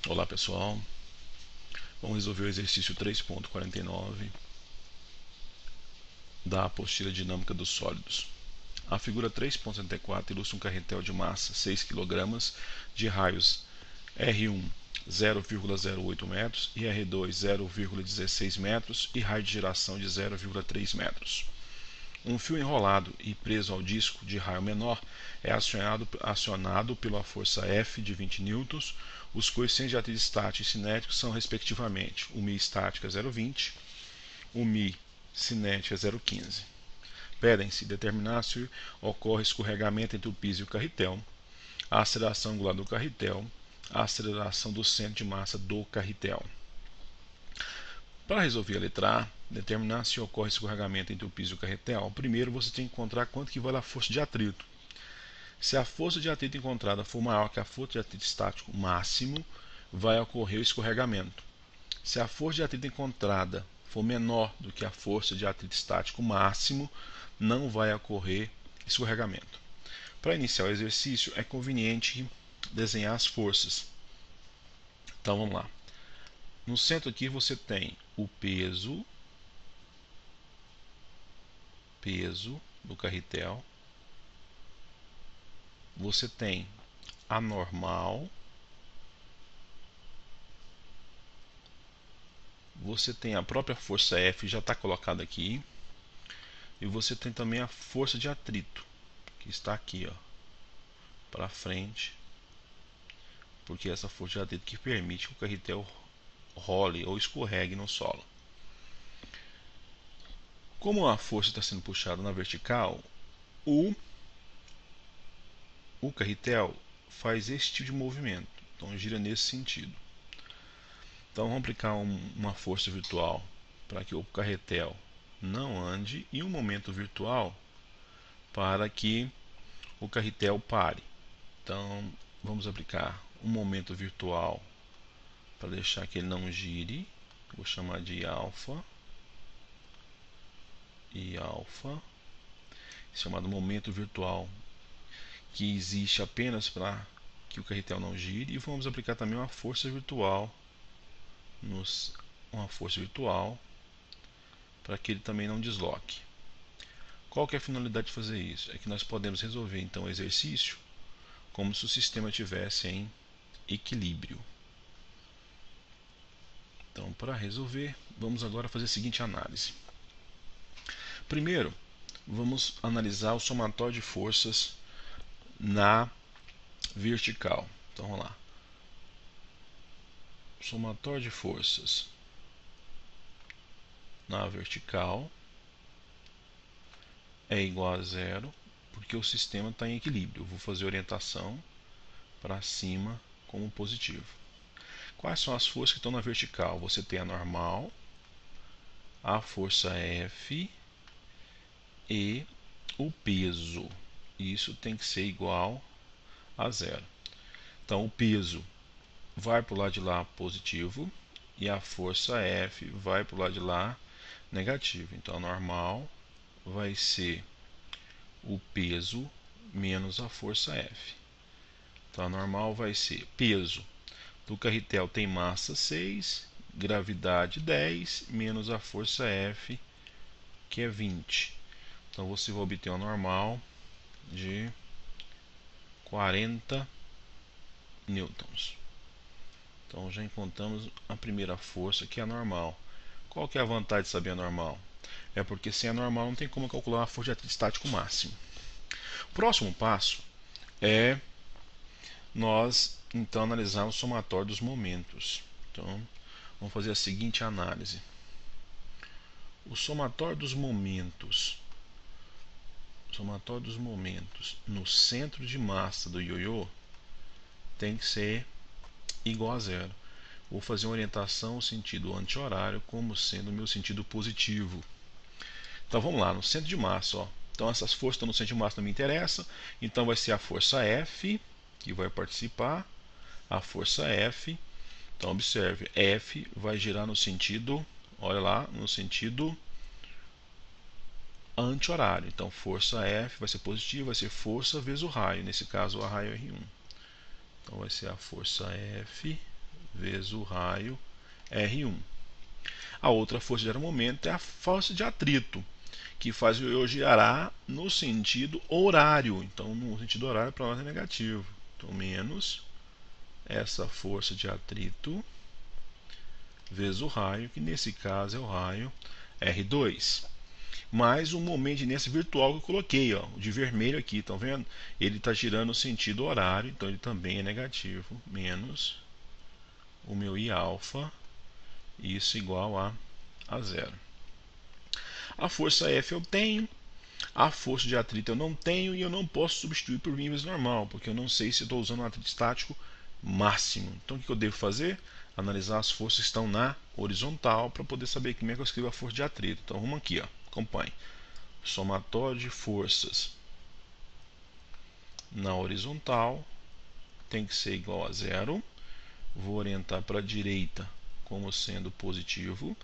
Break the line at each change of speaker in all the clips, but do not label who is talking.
Olá pessoal, vamos resolver o exercício 3.49 da apostila dinâmica dos sólidos. A figura 3.64 ilustra um carretel de massa 6 kg de raios R1 0,08 metros e R2 0,16 metros e raio de giração de 0,3 metros. Um fio enrolado e preso ao disco de raio menor é acionado pela força F de 20 N. Os coeficientes de atrito estático e cinético são respectivamente o μ estático é 0,20, o μ cinético é 0,15. Pedem-se determinar se ocorre escorregamento entre o piso e o carretel, a aceleração angular do carretel, a aceleração do centro de massa do carretel. Para resolver a letra A, determinar se ocorre escorregamento entre o piso e o carretel, primeiro você tem que encontrar quanto que vale a força de atrito. Se a força de atrito encontrada for maior que a força de atrito estático máximo, vai ocorrer o escorregamento. Se a força de atrito encontrada for menor do que a força de atrito estático máximo, não vai ocorrer escorregamento. Para iniciar o exercício, é conveniente desenhar as forças. Então vamos lá. No centro aqui você tem o peso do carretel. Você tem a normal. Você tem a própria força F, já está colocada aqui. E você tem também a força de atrito, que está aqui, ó, para frente. Porque essa força de atrito que permite que o carretel role ou escorregue no solo. Como a força está sendo puxada na vertical, o carretel faz esse tipo de movimento. Então gira nesse sentido. Então vamos aplicar uma força virtual para que o carretel não ande e um momento virtual para que o carretel pare. Então vamos aplicar um momento virtual para deixar que ele não gire. Vou chamar de alfa. E alfa, chamado momento virtual, que existe apenas para que o carretel não gire. E vamos aplicar também uma força virtual para que ele também não desloque. Qual que é a finalidade de fazer isso? É que nós podemos resolver então o exercício como se o sistema estivesse em equilíbrio. Então, para resolver, vamos agora fazer a seguinte análise. Primeiro, vamos analisar o somatório de forças na vertical. Então, vamos lá. Somatório de forças na vertical é igual a zero, porque o sistema está em equilíbrio. Eu vou fazer orientação para cima como positivo. Quais são as forças que estão na vertical? Você tem a normal, a força F e o peso. Isso tem que ser igual a zero. Então o peso vai para o lado de lá positivo e a força F vai para o lado de lá negativo. Então a normal vai ser o peso menos a força F. Então a normal vai ser peso do carretel tem massa 6, gravidade 10, menos a força F, que é 20. Então você vai obter uma normal de 40 newtons. Então já encontramos a primeira força, que é a normal. Qual que é a vantagem de saber a normal? É porque sem a normal não tem como calcular a força de atrito estático máximo. O próximo passo é nós então analisar o somatório dos momentos. Então vamos fazer a seguinte análise. O somatório dos momentos no centro de massa do ioiô tem que ser igual a zero. Vou fazer uma orientação no sentido anti-horário como sendo o meu sentido positivo. Então vamos lá, no centro de massa, ó. Então essas forças que estão no centro de massa não me interessam. Então vai ser a força F que vai participar, a força F. Então observe, F vai girar no sentido, olha lá, no sentido anti-horário. Então força F vai ser positiva, vai ser força vezes o raio, nesse caso o raio R1. Então vai ser a força F vezes o raio R1. A outra força de aeromomento é a força de atrito, que faz o ioiô girar no sentido horário. Então, no sentido horário, para nós é negativo. Então, menos essa força de atrito vezes o raio, que nesse caso é o raio R2. Mais um momento de inércia virtual que eu coloquei, ó, de vermelho aqui, estão vendo? Ele está girando no sentido horário, então ele também é negativo, menos o meu I alfa, isso igual a zero. A força F eu tenho, a força de atrito eu não tenho e eu não posso substituir por mim vezes normal, porque eu não sei se estou usando um atrito estático máximo. Então o que eu devo fazer? Analisar as forças que estão na horizontal para poder saber como é que eu escrevo a força de atrito. Então vamos aqui, ó, acompanhe. Somatório de forças na horizontal tem que ser igual a zero. Vou orientar para a direita como sendo positivo.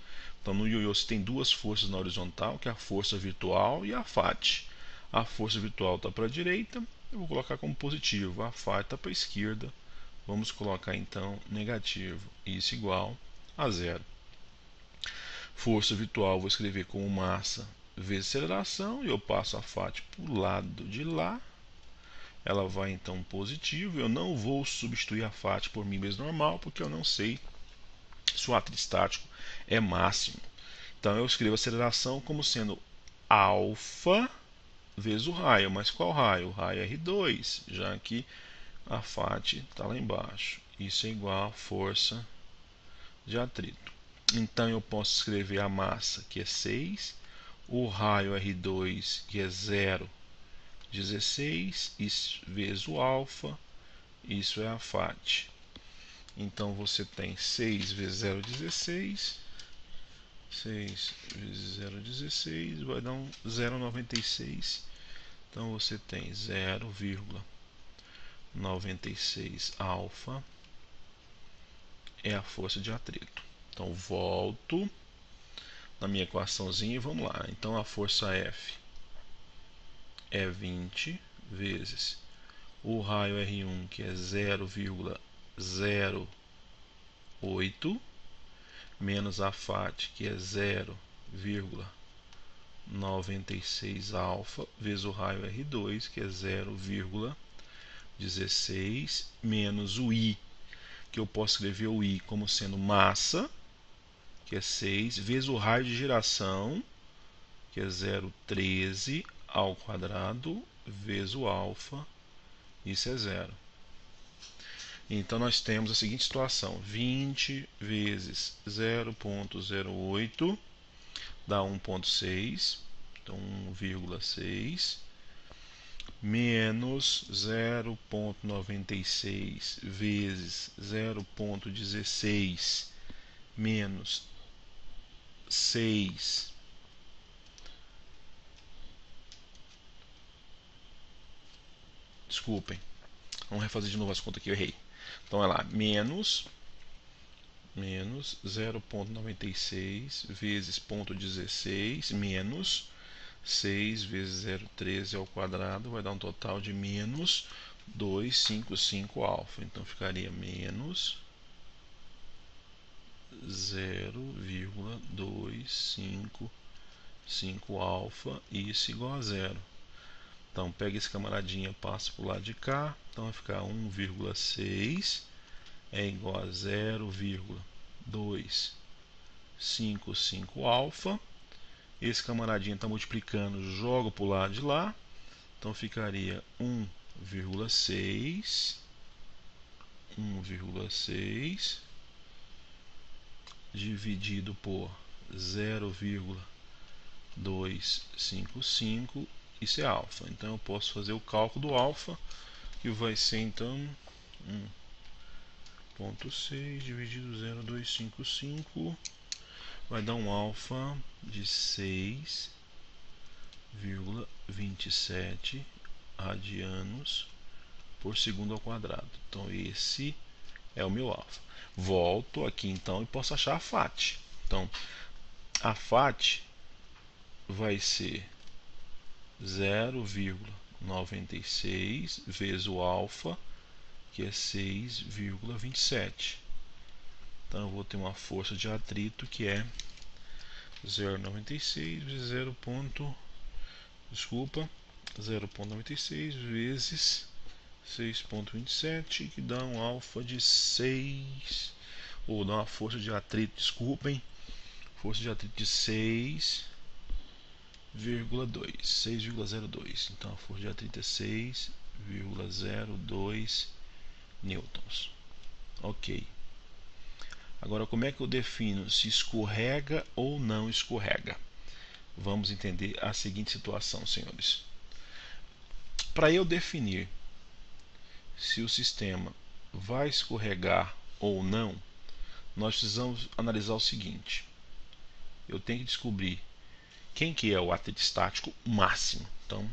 Então no ioiô você tem duas forças na horizontal, que é a força virtual e a FAT. A força virtual está para a direita, eu vou colocar como positivo. A FAT está para a esquerda, vamos colocar então negativo. Isso igual a zero. Força virtual vou escrever como massa vezes aceleração, e eu passo a FAT para o lado de lá. Ela vai então positivo. Eu não vou substituir a FAT por mim vezes normal, porque eu não sei se o atrito estático é máximo. Então eu escrevo a aceleração como sendo alfa vezes o raio. Mas qual raio? O raio R2, já que a FAT está lá embaixo. Isso é igual a força de atrito. Então eu posso escrever a massa, que é 6, o raio R2, que é 0,16, vezes o alfa, isso é a FAT. Então você tem 6 vezes 0,16, 6 vezes 0,16 vai dar um 0,96. Então você tem 0,96 alfa é a força de atrito. Então volto na minha equaçãozinha e vamos lá. Então a força F é 20 vezes o raio R1, que é 0,08, menos a FAT, que é 0,96 alfa, vezes o raio R2, que é 0,16, menos o I, que eu posso escrever o I como sendo massa, que é 6, vezes o raio de giração, que é 0,13 ao quadrado, vezes o alfa, isso é zero. Então nós temos a seguinte situação: 20 vezes 0,08 dá 1,6, então 1,6, menos 0,96 vezes 0,16 menos 6 desculpem, vamos refazer de novo as contas que eu errei. Então é lá, menos 0,96 vezes 0,16 menos 6 vezes 0,13 ao quadrado vai dar um total de menos 255 alfa. Então ficaria menos 0,255 alfa, isso igual a zero. Então pega esse camaradinha, passa para o lado de cá, então vai ficar 1,6 é igual a 0,255 alfa. Esse camaradinha está multiplicando, joga para o lado de lá, então ficaria 1,6 dividido por 0,255, isso é alfa. Então eu posso fazer o cálculo do alfa, que vai ser então 1,6 dividido 0,255 vai dar um alfa de 6,27 radianos por segundo ao quadrado. Então esse é o meu alfa. Volto aqui então e posso achar a FAT. Então a FAT vai ser 0,96 vezes o alfa, que é 6,27. Então eu vou ter uma força de atrito que é 0,96 vezes 0,96 vezes 6,27, que dá um alfa de 6, ou dá uma força de atrito, desculpem, força de atrito de 6,02. Então a força de atrito é 6,02 newtons. Ok. Agora, como é que eu defino se escorrega ou não escorrega? Vamos entender a seguinte situação, senhores. Para eu definir se o sistema vai escorregar ou não, nós precisamos analisar o seguinte. Eu tenho que descobrir quem que é o atrito estático máximo. Então,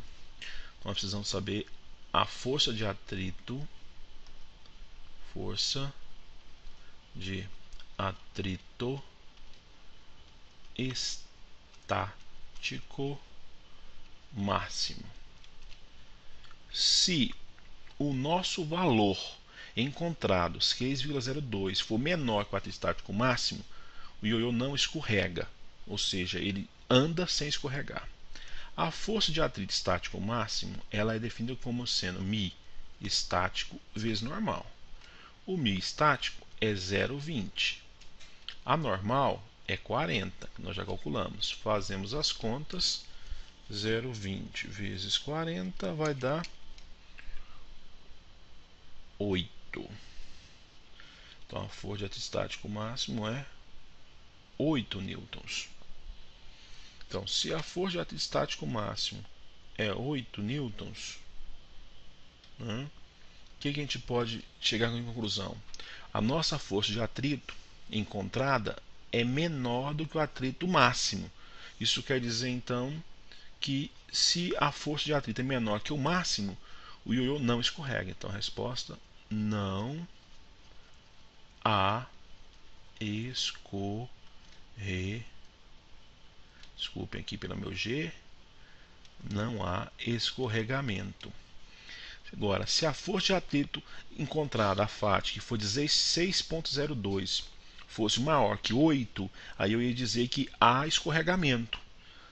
nós precisamos saber a força de atrito estático máximo. Se o nosso valor encontrado, 6,02, for menor que o atrito estático máximo, o ioiô não escorrega, ou seja, ele anda sem escorregar. A força de atrito estático máximo, ela é definida como sendo μ estático vezes normal. O μ estático é 0,20. A normal é 40, que nós já calculamos. Fazemos as contas. 0,20 vezes 40 vai dar 8. Então a força de atrito estático máximo é 8 newtons. Então, se a força de atrito estático máximo é 8 newtons, o que a gente pode chegar à conclusão? A nossa força de atrito encontrada é menor do que o atrito máximo. Isso quer dizer, então, que se a força de atrito é menor que o máximo, o ioiô não escorrega. Então, a resposta: não há desculpem aqui pelo meu G, não há escorregamento. Agora, se a força de atrito encontrada, a FAT, que foi de 6,02, fosse maior que 8, aí eu ia dizer que há escorregamento,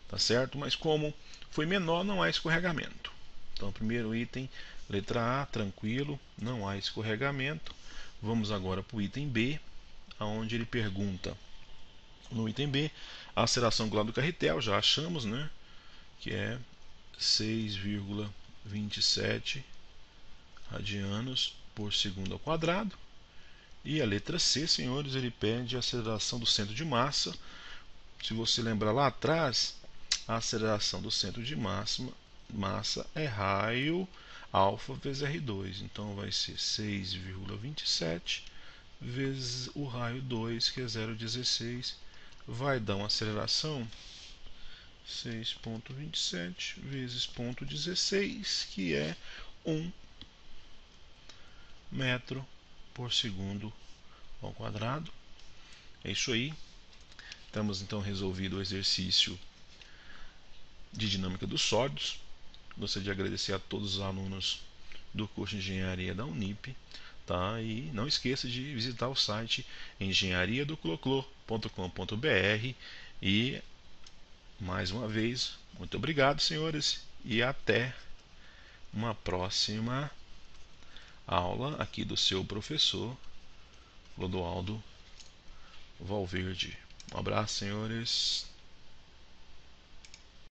tá certo? Mas como foi menor, não há escorregamento. Então, primeiro item, letra A, tranquilo, não há escorregamento. Vamos agora para o item B, onde ele pergunta, no item B, a aceleração angular do carretel, já achamos, né? Que é 6,27 radianos por segundo ao quadrado. E a letra C, senhores, ele pede a aceleração do centro de massa. Se você lembrar lá atrás, a aceleração do centro de massa é raio alfa vezes R2. Então vai ser 6,27 vezes o raio 2, que é 0,16. Vai dar uma aceleração 6,27 vezes 0,16, que é 1 metro por segundo ao quadrado. É isso aí. Estamos então resolvido o exercício de dinâmica dos sólidos. Gostaria de agradecer a todos os alunos do curso de engenharia da Unip, tá? E não esqueça de visitar o site engenhariadocloclo.com.br. E mais uma vez, muito obrigado, senhores, e até uma próxima aula aqui do seu professor Clodoaldo Valverde. Um abraço, senhores.